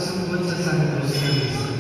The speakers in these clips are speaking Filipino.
pagsubod sa Santos na Misa.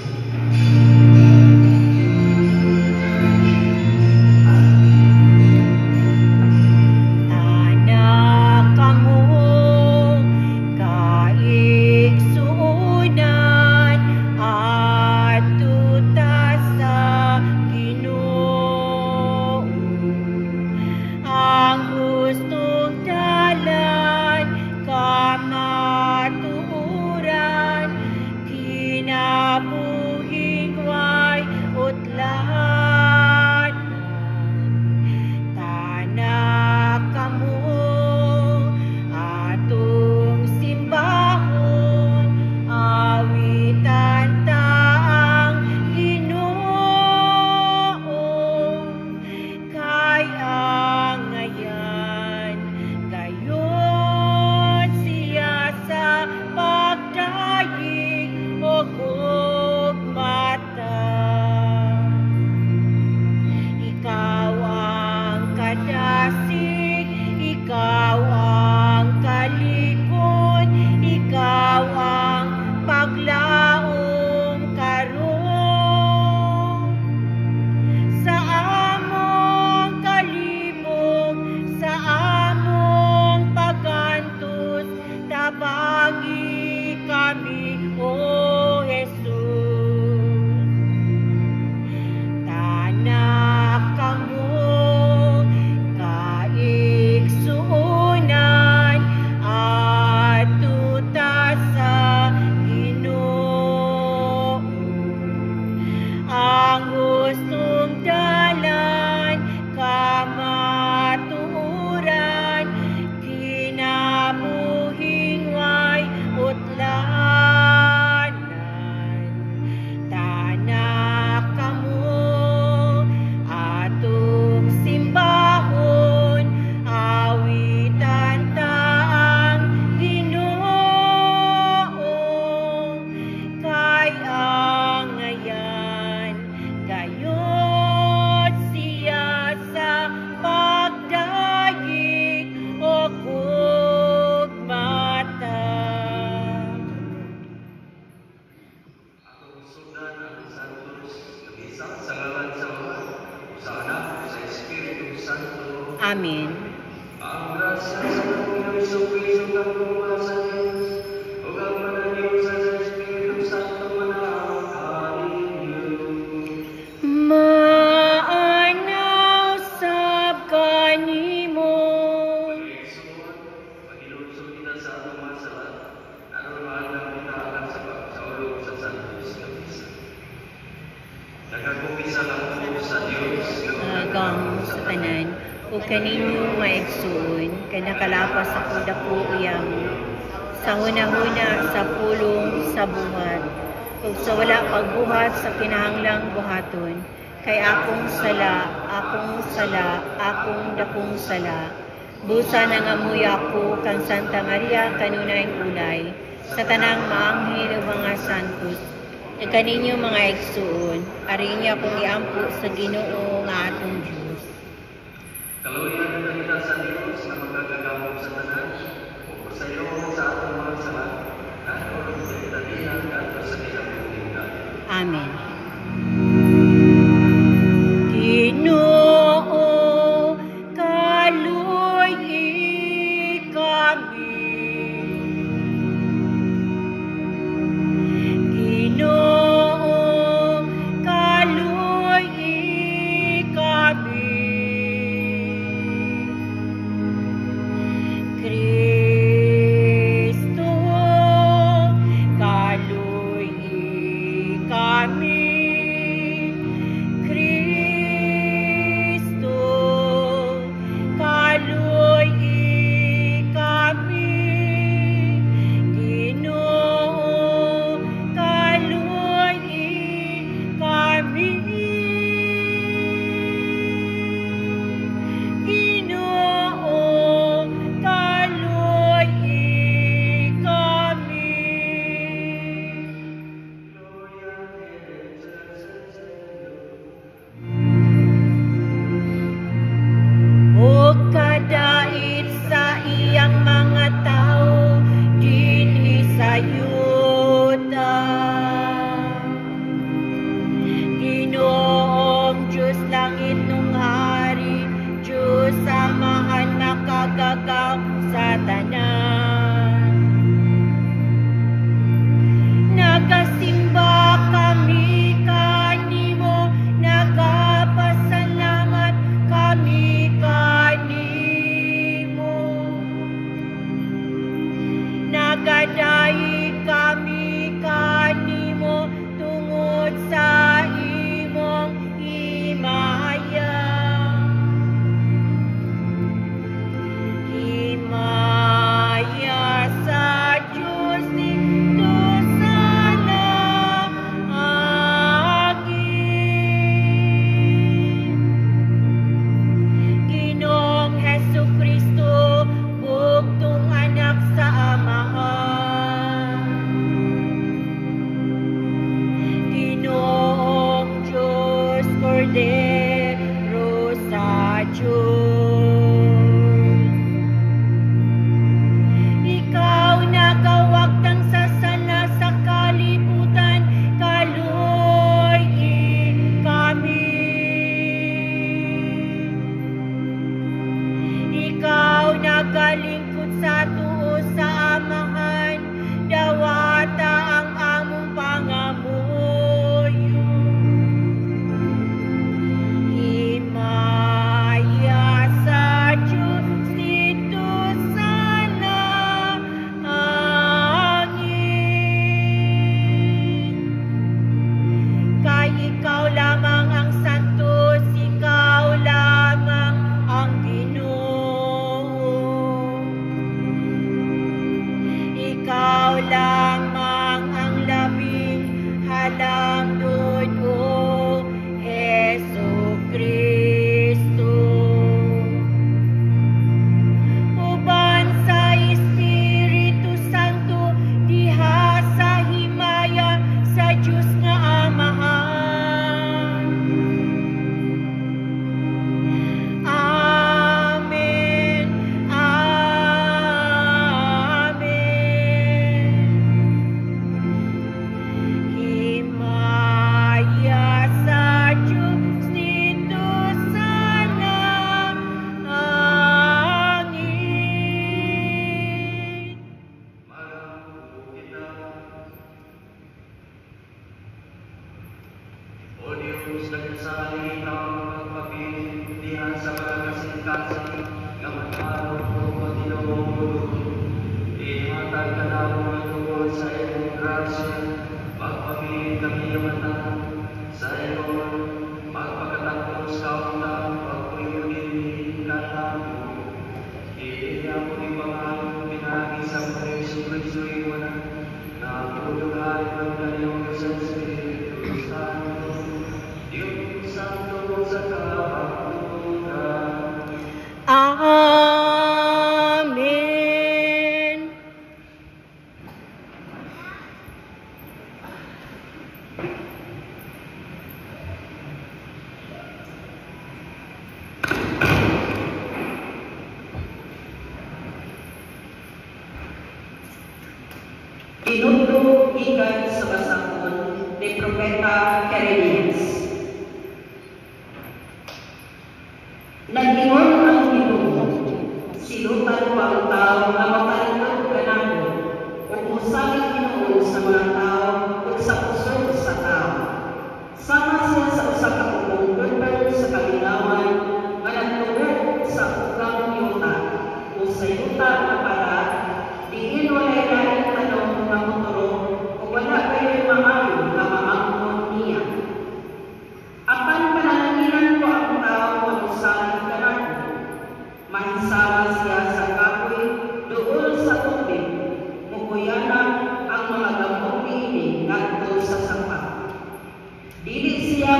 Ikaw ang kalikon, ikaw ang paglaom karon. Sa among kalibog, sa among pagantos, tabangi kami, O Jesus. Tanak kamo ang gustong dalan, kamaturan, kinabuhing way utlanan. Tanak kamo atong simbahon, awitan ta ang Ginoo, kay ang ngayon gayud siya sa pagdayeg o gugmata. Atong sundan ang Santos na Misa sa ngalan sa Ama, sa Anak, sa Espiritu Santo. Amen. Ang grasya sa Panginoon Jesucristo ng pagmamahal sa Diyos, ug ang pananalig sa Espiritu Santo manahain. Maanaw sab kanimo. Pag-iigsoon, pag-ilunsod kita sa atong mga sala, aron maandam kita alang sa pagsaulog sa Santos na Misa. Nagagumisa lang po sa Diyos, Agam sa tanan, o kaninyo maigsuon, kanakalapas ako dako iyang, sa hunahuna sa pulong sa buhat, ug sa wala pagbuhat sa kinahanglang buhaton, kay akong akong dakong sala. Busa nangamuy ako kang Santa Maria kanunay ulay, sa tanang maanghel ug mga santos, ug kaninyo mga igsuon, ari niya akong iampo sa Ginoo nga atong Dios. kaluyan na kita sa Diyos na magagagamot sa tanan, o sa iyo sa atong mga sala, aron sa kita diyan kadto sa kinabuhing tayo. Amen. Ginoo, kaluy kami. Ginoo, kaluy kami. Kristo, kaluy kami.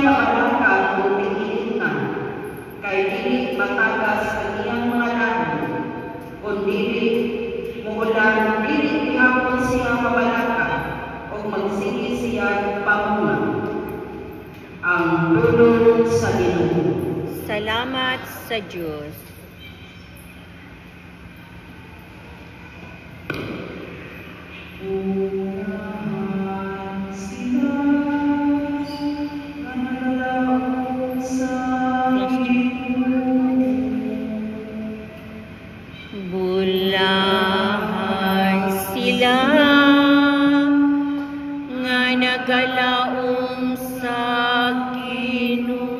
mabalaka kung tigilid na, kay dili matagas ang iyang mga dahon, kundi muulan dili gihapon siya mabalaka o magsige siya pamunga. Ang dulong sa Ginoo. Salamat sa Diyos. Bulahan sila nga nagalaom sa Ginoo.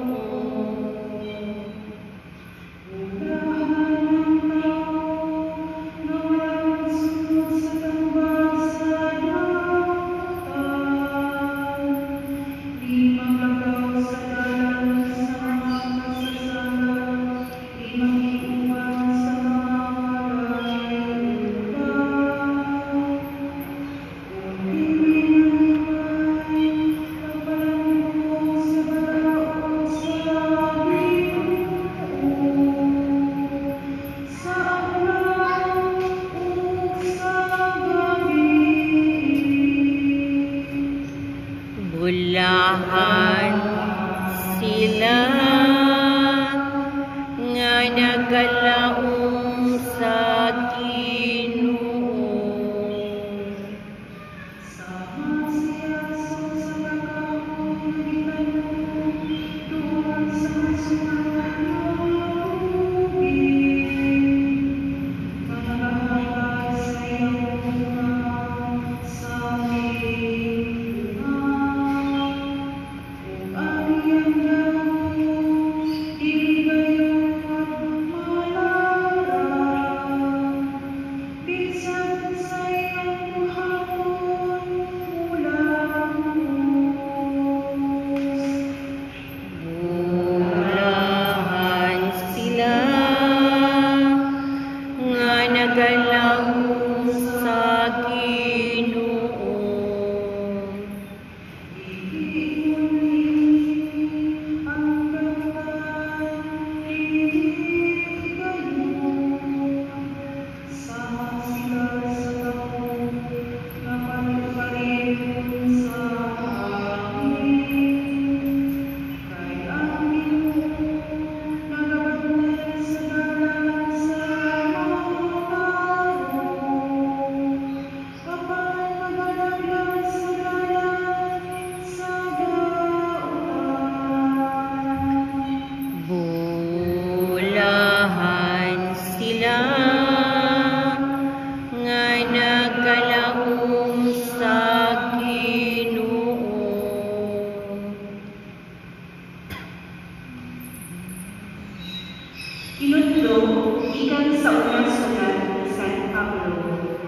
Bulahan sila nga nagalaom sa Ginoo. Nagalaom sa Ginoo. Bulahan sila nga nagalaom sa Ginoo. Kinudlo gikan sa unang sulat ni San Pablo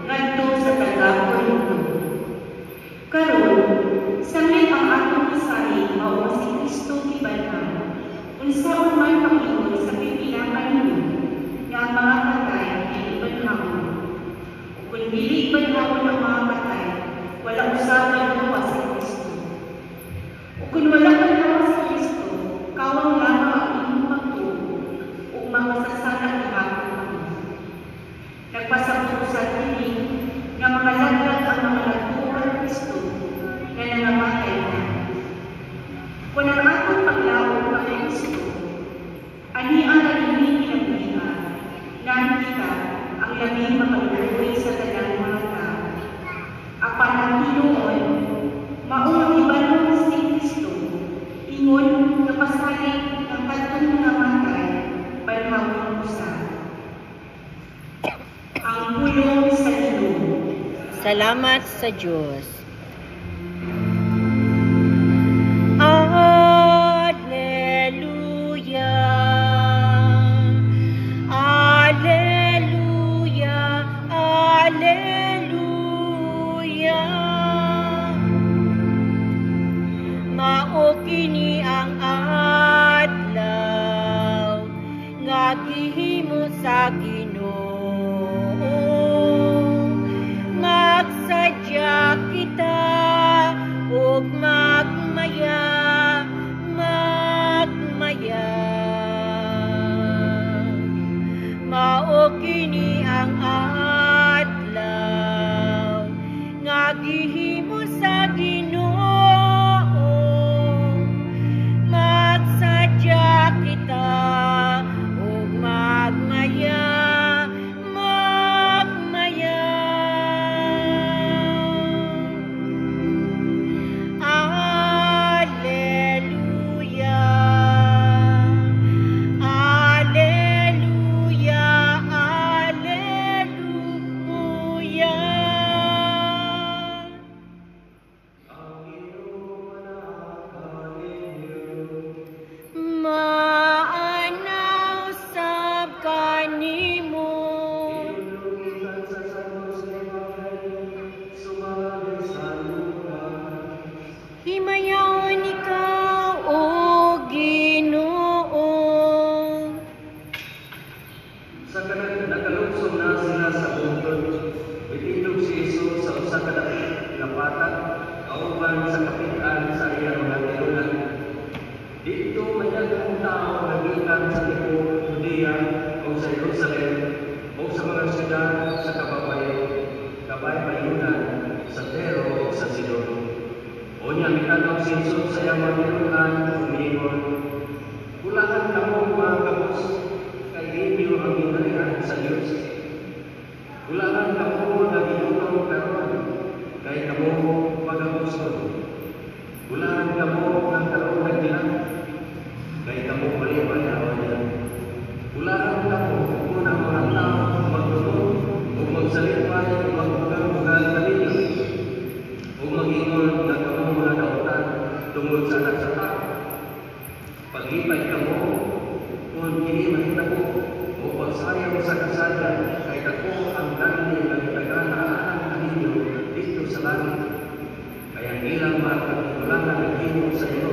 ngadto sa taga-Korinto. Karon, samit ang atong isalig mao si Kristo gibanhaw. Unsaon man paingon sa pipila ninyo nga ang mga patay ay ibanhawon. Kung dili ibanhawon ang mga patay, wala usapan luwa si Kristo. O kung wala luwa si Kristo, kawang lamang ang inyong pagtuo o makasasala gihapon kami. Nagpasabot sa tinig nga makalaglag ang mga nagtuo kay Kristo na nangamatay na. Kung ang atong paglaom kay Kristo, ani ang naging kinabuhian, na kita ang labing mapagluoy sa tagang mga tao. Apan ang Pinoon, maong ibanong si Kristo, ingon na pasalig ng katong mga matay, banhawon usa. Ang pulong sa Ginoo. Salamat sa Diyos. Mao kini ang adlaw nga gihimo sa Ginoo, magsadya kita Himayaon ikaw, O Ginoo. Sa nakalungsod na sila sa bundod, itindog si Jesus sa usa ka dapit nga patag, kauban sa kapitan sa iyang mga tinunan. Dito manyagong tao nagikan sa tibuok Judea o sa Jerusalem o sa mga siyudad sa kabaybayonan sa Tero o sa Sidon. O niya mitanaw si Jesus sa iyang mga tinunan, umingon, "Ulakan kamo mga kabus, kay inyo ang ginarihan sa Diyos. Ulakan kamo na ginutong karon, kay kamo pagabusod. Ulakan kamo ng karon nagdilan, kay kamo maliwanawan niya. Ulakan kamo kung ang mga tao magtulog o magsalipay o magbugang-bugang kanila, o mag-ingon na kamo mga nautan tungkol sa anak sa tao. Paglipay kamo kung hindi mahitabo o pagsayaw sa kasada, kay ako ang dami ng taga-naanan kaninyo dito sa langit. Kaya ilang mga kapitulangan ng himo sa iyo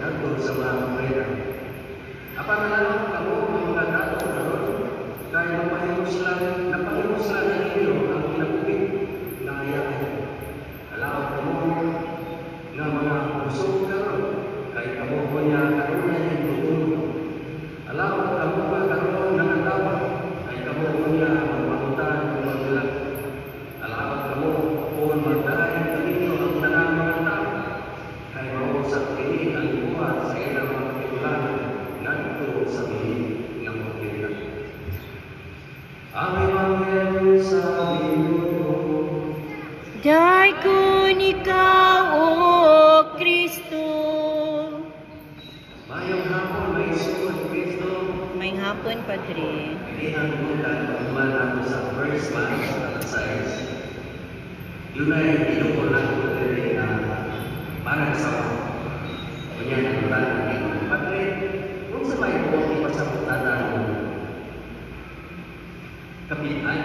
nato sa mga kapreda. Apan na lang kamo ang mga dato karon, kaya napahimo sila ng inyo ang kinabukid na hayaan. Alaw kamo nga mga usok karon, kay kamo ko niya karon na yung tutulong. Alaw kamo nga karon ng andawa, kay kamo ko niya magpamutan ng magbilang. Alaw kamo kung magdahin kaninyo ang tanang mga tao, kay mausap kini ang buhat sa ilang mga kapitulangan ngadto sa binig ng pagkita. Aming Angel sa Ginoo, Daikon ikaw, O Kristo. mayong hapon, may sugod Kristo. May hapon, Padre. Pilihan mo ka pagkuhan nato sa first month sa size. Yun ay pinukul nato rin na parang sa kunya na tulan ng Padre. Kung sa may buong ipasabutan ng kapitan,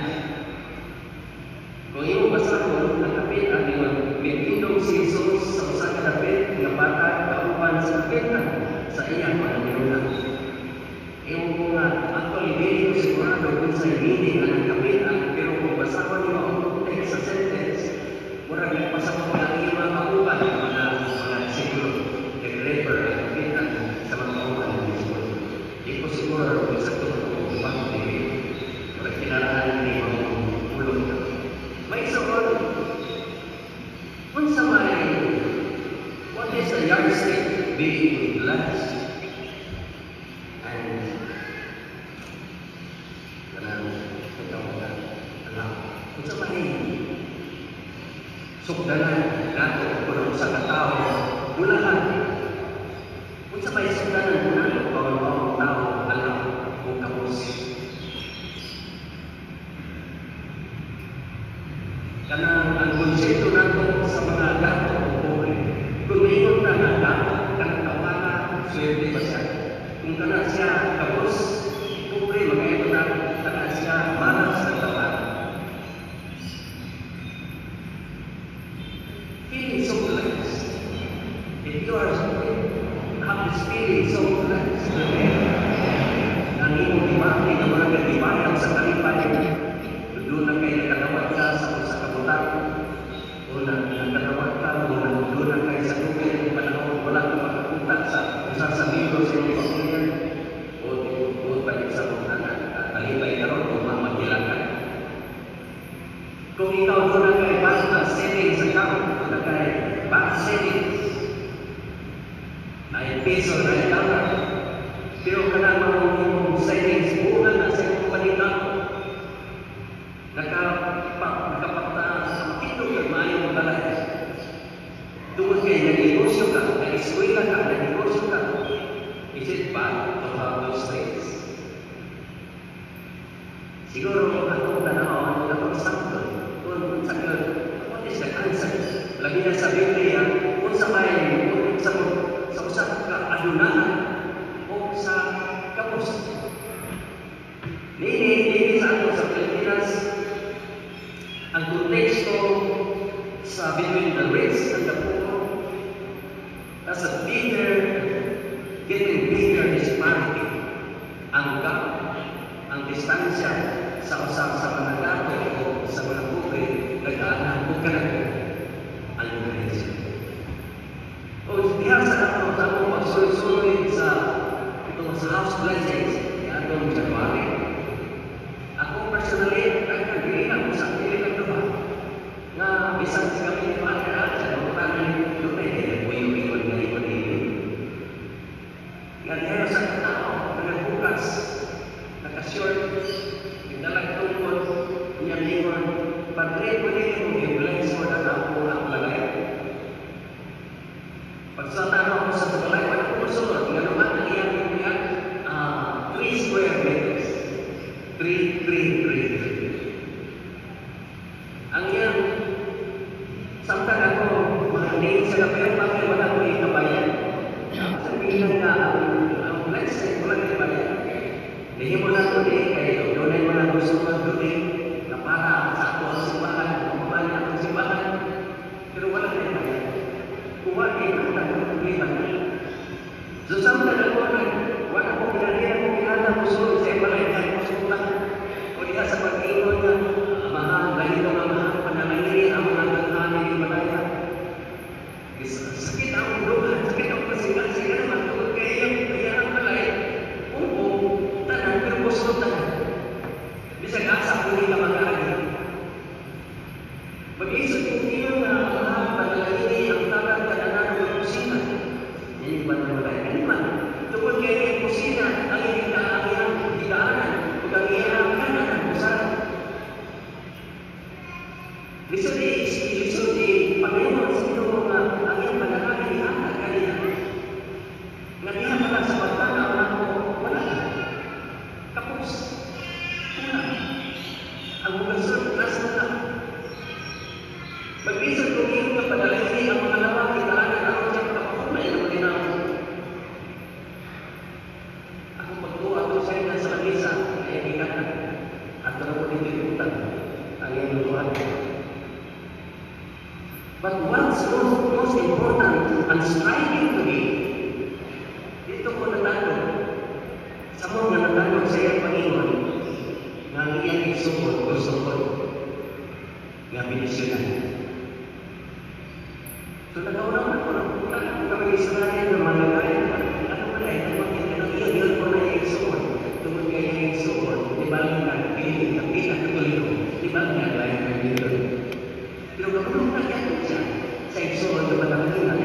kung iyong basahon ng kapitan, may pinong si Jesus sa usa ka dapit nga patag kauban sa kapitan sa iyang pananirunan. Ewan ko nga, actually, hindi ko sigurado kung sa hindi ang kapitan, pero kung basahon niyo ang text sa sentence, murag nagpasahon ko lang yung mga kauban, mga siguro, nag-refer ang kapitan sa mga kauban ng Lord. Hindi ko siguro kung sa tutulong kung bakit hindi. Murag kinaraan ni mga ulong na. May isa ko, kung sa may, what is the yardstick being blessed? Kung sa may sugdanan nato kung sa katao, ulahan. Kung sa may sugdanan mo nato bawang tao, alam o kapos. Kanang ang konsepto nato sa mga gato o buhay. Kung mayroon na nga gato, kanang tawana, swerte ba siya? Kung kana siya kapos, pobre, magayot na, kana siya malas ng tawana. Feeling so blessed. If you have this feeling so blessed, ang iyong dimaki na mga katibayan sa kalipay, doon na kayo nakatawad ka sa kabutan, o nakatawad ka, doon na kayo sa tubig, panahon wala ka makapunta sa sasabihin sa iyong pamilya, o balik sa kalipay ka ron, o mamagilakan. Kung ikaw doon na kayo basta savings account, kay bank savings ay piso na dollar, pero kanang mga savings una na sa iyong palitan nakapagta sa makitong ng maayong balay tungkol kay nag-negosyo ka, nag-eskwela ka, nag-negosyo ka. Is it bad to have those things? Siguro atong tanawon, atong sakto kung sa what is the answer? Lagi na sa Biblia, kung sa may, sa usap ka adunahan o sa kapos. Nini sa ato sa Pilipinas, ang konteksto sa between the rich and the poor, sa usang sa mga gato o sa mga kubre, nag-aanang o kanaga ang Iglesia. O diha sa ako pagsulit-sulit sa itong sa house blessings ni atong January. Ako personally, ay nagpili ako sa pili ng duha nga bisang si kami ni Mara sa lupanan ng Lumay, buyo-buyon na iwan-iwan. Nga diha sa tao na nagbukas, nakashort, pinalag tungkol, niyang ingon, Padre, pwede mo i-bless mo na ako ang balay. Pagsatano ako sa balay, wala ko masunod. Nga naman ang iyang iyan, 3 square meters. 3. Ang iyang, samtang ako, mahalin sa kapero, bakit wala ko ikabayan? Sabihin nga, ang blessing, wala ikabayan. Hindi mo na ito kayo doon mo na gusto ng doon na para sa ako ang simbahan, kumabali ang simbahan. Pero wala na ikabayan. Kuha ang problema niya. So, samtang ako, wala ko pinahira ko pinahira ko sa balay ko sa ulang. O diya sa pag-iwan niya, mahal, ganito na mahal, panalangin ang mga naghahanay ng balaya. Sakit ang ulo, sakit ang pasigang-sigang, matulog kayo kaya ang balay, tanan, pero gusto tanan. Bisag asa ko nila mag-aagin. Mag-isip ko niyo na mahal, panalangin ang talag kananan ng kusina. Yan ba na balay? Ano man? Tungkol kayo yung kusina, ang hidaanan, kung ang iyang kanan ang usahan. Bisa di Panginoon sino nga ang iyong panalangin ni Anak kanina. Nga diha pa lang sa pagtanaw na ako, wala. Kapos. Wala. Ang bukasun, nasa na. Mag-isip kung iyong kapadalangin ang mga lawang hidaanan ako dyan kapahumay ng Panginoon. Ako magtuwa ito sa inyo sa kanisa, kaya ikatan. At ito po dito iutan ang iyong lutuhan. But what's most important and striving to be, dito ko natanong, sa mga natanong sa iyong Panginoon, na ang iyong isumod, gusto ko, nga binisyonan. So, nagkaunang ako kami Israel na malagayan, ano pala, ito makita ng iyong ko na iyong isumod, tungkol kayo iyong isumod, di ba nga, pinag katuliko, di ba nga, layan ng iyong. Pero kapag nagkakit siya, sa isoon na panahon na